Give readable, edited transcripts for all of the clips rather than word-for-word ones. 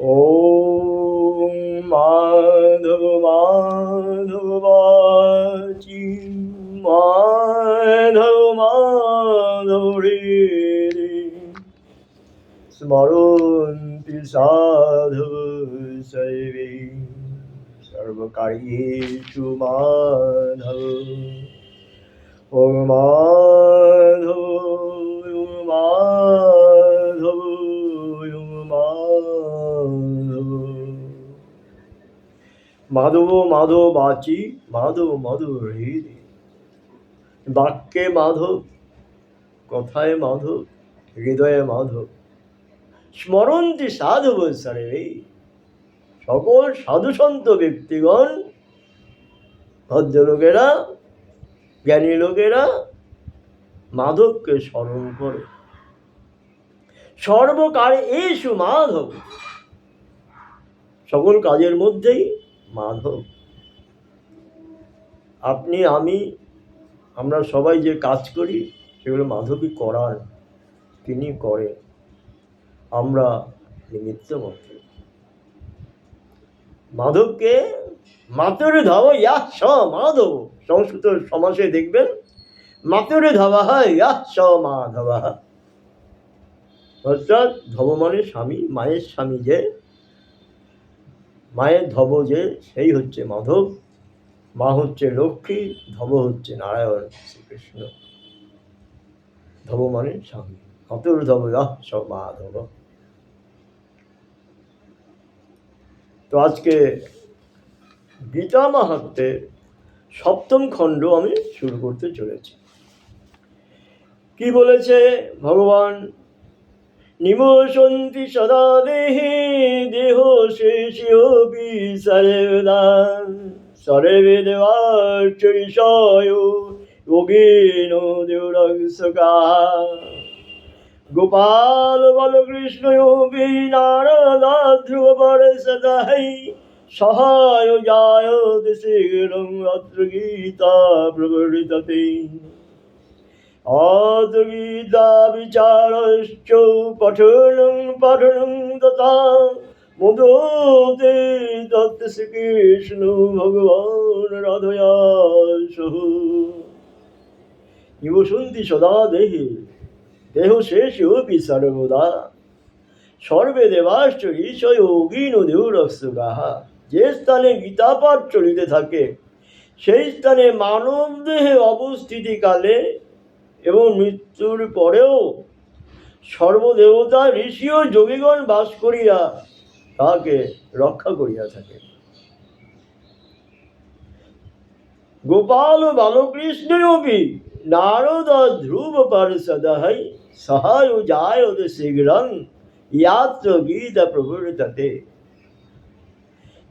ওম মাধব মাধব বাচি মাধব মাধব রে রে স্মরন্তি সাধু সর্বে সর্বকার্যেষু মাধব। ওম মাধব ওম মাধব ওম মাধব। মাধব মাধব বাচি মাধব মাধব রে রে। বাক্যে মাধব, কথায় মাধব, হৃদয়ে মাধব। স্মরন্তি সাধু সর্বে, সকল সাধুসন্ত ব্যক্তিগণ, ভদ্রলোকেরা, জ্ঞানী লোকেরা মাধবকে স্মরণ করে। সর্বকালে এসু মাধব, সকল কাজের মধ্যেই মাধব। আপনি আমি আমরা সবাই যে কাজ করি সেগুলো মাধবই করার, তিনি করে, আমরা নিমিত্ত মাত্র। মাধবকে মাতরে ধাব ইয়া স মাধব, সংস্কৃত সমাসে দেখবেন মাতরে ধাবা হয় ইয়া স মাধবা, অর্থাৎ ধব মানে স্বামী, মায়ের স্বামী যে, মায়ের ধব যে, সেই হচ্ছে মাধব। মা হচ্ছে লক্ষ্মী, ধব হচ্ছে নারায়ণ শ্রীকৃষ্ণ। ধব মানে স্বামী, মাতর ধব ইয়া স মাধব। তো আজকে গীতা মাহাত্ম্যের সপ্তম খণ্ড আমি শুরু করতে চলেছি। কি বলেছে ভগবান? নিবসন্তি সদা দেহে দেহ শেষিয়োপি সর্বদা সর্বে দেবাশ্চরিষয় যোগেন দেবরক্ষকা। গোপাল বালকৃষ্ণয়োপি নারদা ধ্রুব পরশদাই সহায় জায়ত শীঘ্রং অত্র গীতা প্রবর্ততে। অত্র গীতা বিচারশ্চ পঠনং পঠনং তথা মুদোতে তত্র শ্রীকৃষ্ণ ভগবান রাধয়াসহ। নিবসন্তি সদা দেহে দেহ শেষোপি সর্বদা সর্বে দেবাশ্চ ঋষয় যোগিন দেবরক্ষকাঃ। যে স্থানে গীতাপাঠ চলিতে থাকে সেই স্থানে মানব দেহে অবস্থিতিকালে এবং মৃত্যুর পরেও সর্বদেবতা ঋষি ও যোগীগণ বাস করিয়া তাহাকে রক্ষা করিয়া থাকে। গোপাল ও বালকৃষ্ণয়োপি নারদ ধ্রুব পার্ষদৈ সহায় জায়ত শীঘ্রং ইয়াত্র গীতা প্রবর্ততে।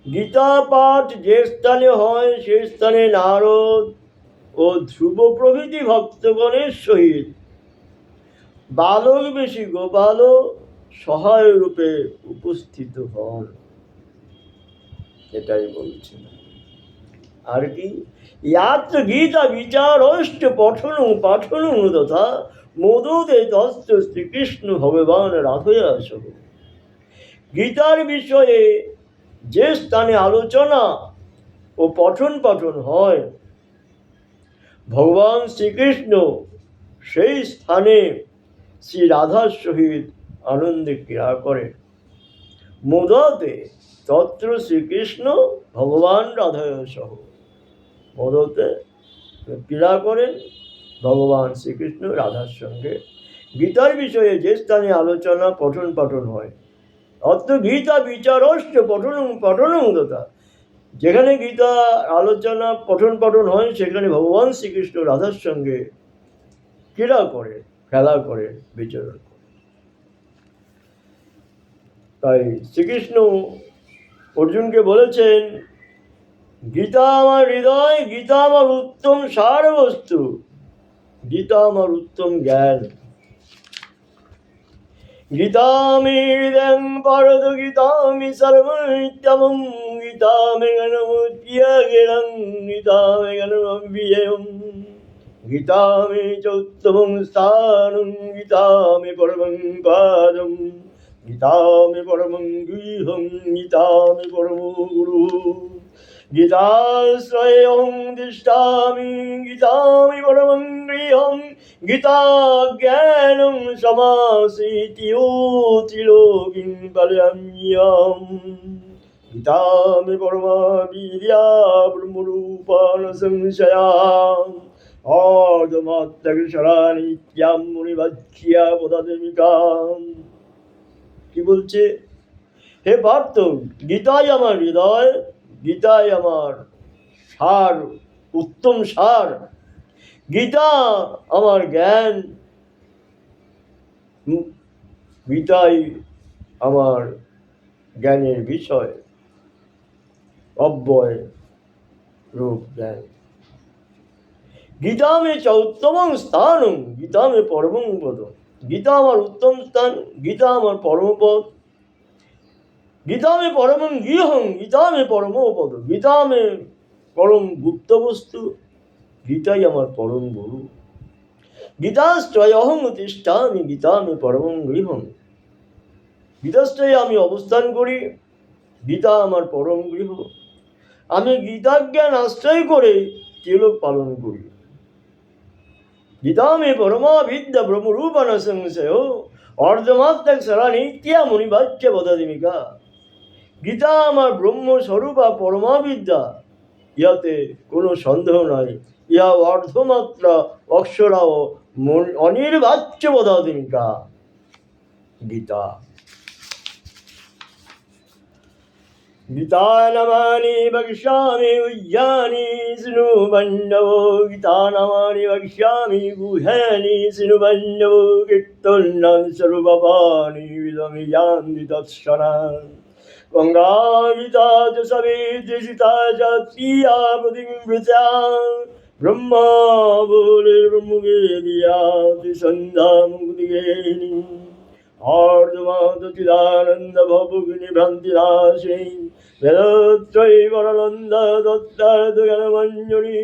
গীতা পাঠ যে স্থানে হয় সে স্থানে নারদ ও ধ্রুব প্রভৃতি ভক্তগণের সহিত বালক বেশী গোপাল সহায় রূপে উপস্থিত হন। এটাই বলছেন। আর কি? ইয়াত্র গীতা বিচারশ্চ পঠনং পাঠনং তথা মোদতে তস্য শ্রীকৃষ্ণ ভগবান রাধয়াসহ। গীতার বিষয়ে যে স্থানে আলোচনা ও পঠন পাঠন হয় ভগবান শ্রীকৃষ্ণ সেই স্থানে শ্রী রাধার সহিত আনন্দে ক্রীড়া করেন। মোদতে তত্র শ্রীকৃষ্ণ ভগবান রাধয়াসহ। মোদতে ক্রীড়া করেন ভগবান শ্রীকৃষ্ণ রাধার সঙ্গে। গীতার বিষয়ে যে স্থানে আলোচনা পঠন পাঠন হয়, অত্র গীতা বিচারশ্চ পঠনং পঠনং তথা, যেখানে গীতা আলোচনা পঠন পাঠন হয় সেখানে ভগবান শ্রীকৃষ্ণ রাধার সঙ্গে ক্রীড়া করে, খেলা করে, বিচরণ করে। তাই শ্রীকৃষ্ণ অর্জুনকে বলেছেন, গীতা আমার হৃদয়, গীতা আমার উত্তম সার বস্তু, গীতা আমার উত্তম জ্ঞান। গীতামি হৃদয়ং পারদ গীতামি সর্বনিত্যমং গীতামি জ্ঞানমুচ্যগিরং গীতামি জ্ঞানমব্যয়ম গীতামি চ উত্তমং স্থানং গীতামি পরমং পাদম গীতামি পরমং গৃহং গীতামি পরম গুরু গীতাশ্রয়ং তিষ্ঠামি গীতামি পরমং গৃহং গীতা জ্ঞানং সমাসিতিয়োতি লোকিং পালয়াম্যহম গীতামি পরমা বিদ্যা ব্রহ্মরূপা ন সংশয়া অর্ধমাত্রাক্ষরা নিত্যাম মুনিবাচ্যা পদাদেমিকাম। কি বলছে? হে পার্থ, গীতাই আমার হৃদয়, গীতাই আমার সার, উত্তম সার। গীতা আমার জ্ঞান, গীতাই আমার জ্ঞানের বিষয়, অব্যয় রূপ জ্ঞান। গীতা মে চ উত্তমং স্থানং গীতা মে পরমং পদ। গীতা আমার উত্তম স্থান, গীতা আমার পরমপদ। গীতা মে পরমং গৃহং গীতা মে পরমপদ। গীতা মে পরম গুপ্ত বস্তু, গীতাই আমার পরম গুরু। গীতাশ্রয়হং তিষ্ঠামি গীতা মে পরমং গৃহং। গীতাশ্রয়ে আমি অবস্থান করি, গীতা আমার পরম গৃহ। আমি গীতার জ্ঞান আশ্রয় করে তিলক পালন করি। গীতা মে পরমা বিদ্যা ব্রহ্মরূপা ন সংশয় অর্ধমাত্রাক্ষরা নিত্যা মুনিবাচ্য পদাদিমিকা। গীতা আমার ব্রহ্মস্বরূপা পরমা বিদ্যা, ইহাতে কোনো সন্দেহ নাই। ইহা অর্ধমাত্রা অক্ষরাও অনির্বাচ্য পদাদিমিকা গীতা। গীতা নামানি বক্ষ্যামি উজ্জানি শৃণু বন্ধব। গীতা নামানি বক্ষ্যামি গুহ্যানি শৃণু বন্ধব। কীর্তনানি সর্বপাপানি বিদমি যান্তি তৎক্ষণাৎ। গঙ্গা গীতা চ সাবিত্রী সীতা চ প্রিয়া প্রতিমৃতা। ব্রহ্মা বলে ব্রহ্মবেদিয়াতি সন্ধ্যা মুক্তিগেহিনী। অর্ধমাদচিদানন্দ ভবগুনি ভ্রান্তিনাশিনী। বেদত্রয়ী পরানন্দ দত্তার্থ জ্ঞানমঞ্জনী।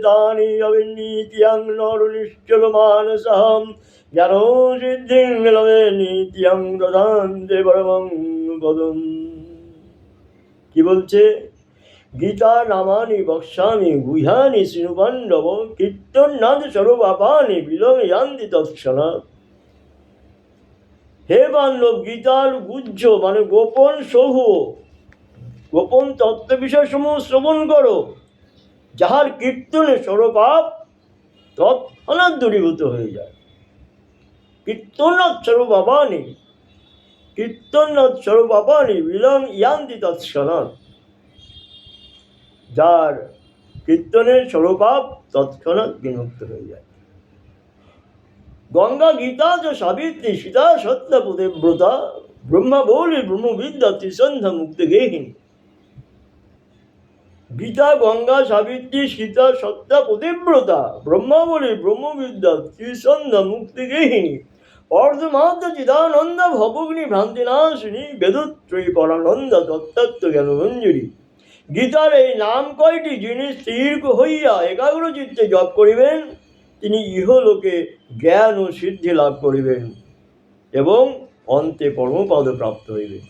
তানি অবিনীতিয়াং নর নিশ্চল মানসহম। জ্ঞান সিদ্ধিং লভে নিত্যং দদান্তে পরমং পদম। কি বলছে? গীতা নামানি বক্ষ্যামি গুহ্যানি শৃণু পাণ্ডব। কীর্তনাদি সর্বপাপানি বিলম্বে যান্তি তৎক্ষণাৎ। হে পাণ্ডব, গীতার গুহ্য মানে গোপন সৌহ, গোপন তত্ত্ব বিষয় সমূহ শ্রবণ করো, যাহার কীর্তনে সর্বপাপ তৎক্ষণাৎ দূরীভূত হয়ে যায়। কীর্তনাৎ সর্বপাপানি, কীর্তনাৎ সর্বপাপানি বিলং ইয়ান্তি তৎক্ষণাৎ। যার কীর্তনের সর্বপাপ তৎক্ষণাৎ বিমুক্ত হয়ে যায়। গঙ্গা গীতা চ সাবিত্রী সীতা সত্য পতিব্রতা। ব্রহ্মা বলি ব্রহ্মবিদ্যা ত্রিসন্ধ্যা মুক্তি গেহিনী। গীতা, গঙ্গা, সাবিত্রী, সীতা, সত্তা, পতিব্রতা, ব্রহ্মাবলী, ব্রহ্মবিদ্যা, ত্রিসন্ধ্যা মুক্তি গেহিনী। অর্ধমাত্র চিদানন্দ ভবগ্নি ভ্রান্তিনাশিনী। বেদত্রয়ী পরানন্দ তত্ত্ব জ্ঞানমঞ্জুরি। গীতার এই নাম কয়টি? যিনি স্থির হইয়া একাগ্র চিত্তে জপ করিবেন, তিনি ইহলোকে জ্ঞান ও সিদ্ধি লাভ করিবেন এবং অন্তে পরমপদ প্রাপ্ত হইবেন।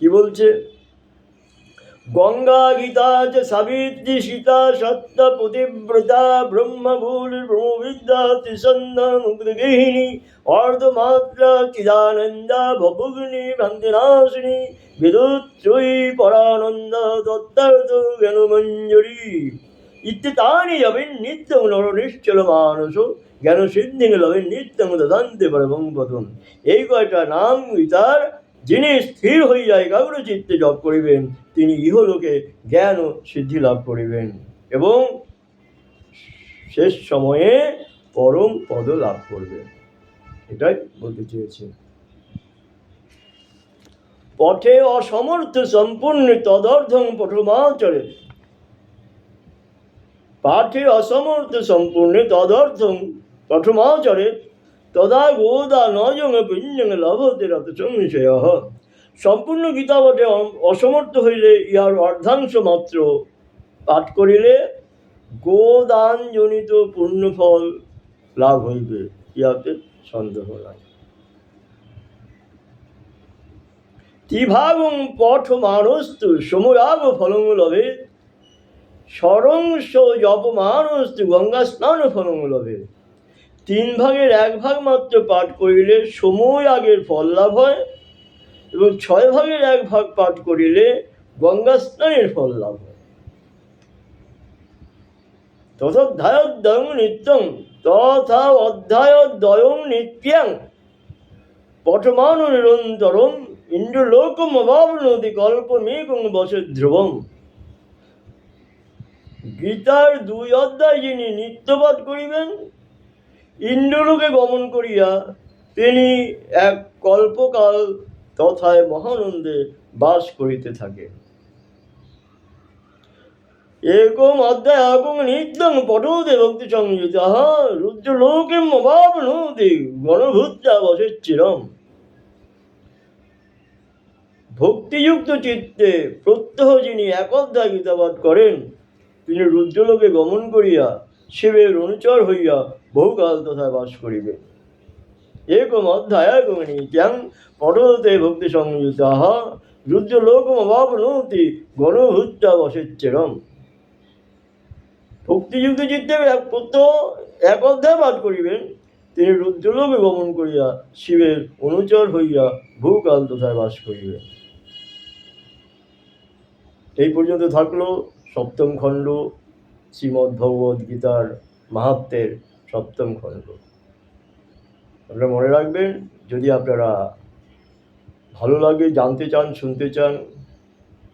কি বলছে? গঙ্গা গীতা চ সাবিত্রী সীতা সত্য পতিব্রতা। ব্রহ্মভূলি ব্রহ্মবিদ্যা ত্রিসন্ধ্যা মুক্তিগেহিনী। অর্ধমাত্রা চিদানন্দা ভবগ্নি ভ্রান্তিনাশিনী। বিদুত্রয়ী পরানন্দ তত্ত্বার্থ জ্ঞানমঞ্জরি। ইত্যাদি অবিনিত্যং নর নিশ্চল মানস। জ্ঞান সিদ্ধি অবিনিত্যং দদান্তে পরমং পদম। এই কয়টা নাম গীতার। যিনি স্থির হইয়া একাগ্র চিত্তে জপ করিবেন, তিনি ইহলোকে জ্ঞান ও সিদ্ধি লাভ করিবেন এবং শেষ সময়ে পরম পদ লাভ করবেন। এটাই বলতে চেয়েছি। পথে অসমর্থ সম্পূর্ণ তদর্থং পঠমাচরে। পাঠে অসমর্থ সম্পূর্ণে তদর্থং পঠমাচরে। তদা গোদা নজং পুণ্যং লভতে রত সংশয়। সম্পূর্ণ গীতা পাঠে অসমর্থ হইলে ইহার অর্ধাংশ মাত্র পাঠ করিলে গোদানজনিত পুণ্যফল লাভ হইবে, ইহাতে সন্দেহ নাই। ত্রিভাগং পঠমানস্তু সময়াগ ফলং লভেৎ, ষড়ংশ জপমানস্তু গঙ্গা স্নান ফলং লভেৎ। 3 ভাগের 1 ভাগ মাত্র পাঠ করিলে সময় আগের ফল লাভ হয়, এবং 6 ভাগের 1 ভাগ পাঠ করিলে গঙ্গা স্নানের ফল লাভ হয়। তথোধ্যায়োদ্বয়ং নিত্যং তথা অধ্যায়োদ্বয়ং নিত্যং পঠমান নিরন্তরম ইন্দ্রলোকম অবাপ্নোতি কল্পমেকং বসে ধ্রুবম। গীতার 2 অধ্যায় যিনি নিত্যপাঠ করিবেন, ইন্দ্রলোকে গমন করিয়া তিনি এক কল্পকাল তথায় মহানন্দে বাস করিতে থাকেন। একম অধ্যায়ং নিত্যং পঠোতে ভক্তি সংযুতঃ রুদ্রলোকেম অবাপ্নোতি গণভূত্বা বসেচ্চিরম। ভক্তিযুক্ত চিত্তে প্রত্যহ যিনি 1 অধ্যায় গীতা পাঠ করেন, তিনি রুদ্রলোকে গমন করিয়া শিবের অনুচর হইয়া বহুকাল তথায় বাস করিবেন। একম অধ্যায়ং নিত্যং পঠোতে ভক্তি সংযুতঃ রুদ্রলোকম অবাপ্নোতি গণভূত্বা বসেচ্চিরম। ভক্তিযুক্ত চিত্তে প্রত্যহ 1 অধ্যায় পাঠ করিবেন, তিনি রুদ্রলোকে গমন করিয়া শিবের অনুচর হইয়া বহুকাল তথায় বাস করিবেন। এই পর্যন্ত থাকলো 7ম খণ্ড শ্রীমদ্ভগবদ্গীতার মাহাত্ম্যের 7ম খণ্ড। আপনারা মনে রাখবেন, যদি আপনারা ভালো লাগে, জানতে চান, শুনতে চান,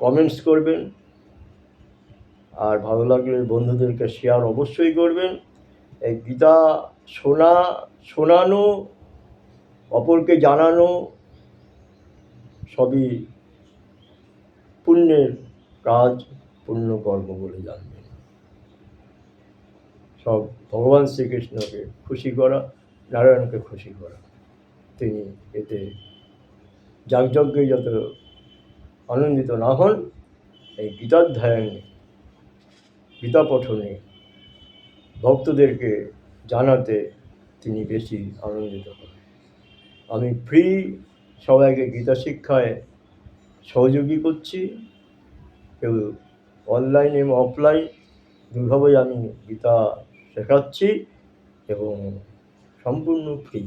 কমেন্টস করবেন, আর ভালো লাগলে বন্ধুদেরকে শেয়ার অবশ্যই করবেন। এই গীতা শোনানো, অপরকে জানানো সবই পুণ্যের কাজ, পুণ্যকর্ম বলে জানবেন। সব ভগবান শ্রীকৃষ্ণকে খুশি করা, নারায়ণকে খুশি করা। তিনি এতে যাগযজ্ঞে যত আনন্দিত না হন, এই গীতাধ্যায়নে, গীতা পঠনে, ভক্তদেরকে জানাতে তিনি বেশি আনন্দিত হন। আমি ফ্রি সবাইকে গীতা শিক্ষায় সহযোগী করছি, কেউ অনলাইন এবং অফলাইন দুভাবেই আমি গীতা শেখাচ্ছি, এবং সম্পূর্ণ ফ্রি,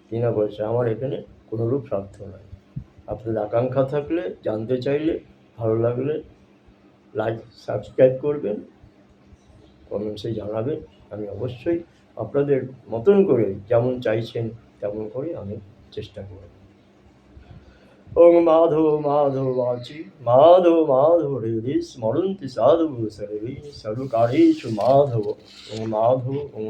বিনা পয়সা। আমার এখানে কোনোরূপ স্বার্থ নয়। আপনাদের আকাঙ্ক্ষা থাকলে, জানতে চাইলে, ভালো লাগলে লাইক সাবস্ক্রাইব করবেন, কমেন্টসে জানাবেন। আমি অবশ্যই আপনাদের মতন করে, যেমন চাইছেন তেমন করে আমি চেষ্টা করব। ওং মাধব মাধব বাচি মাধব মাধব হৃদি স্মরন্তি সাধু সর্বে সর্বকার্যেষু মাধব। ওং মাধব ওং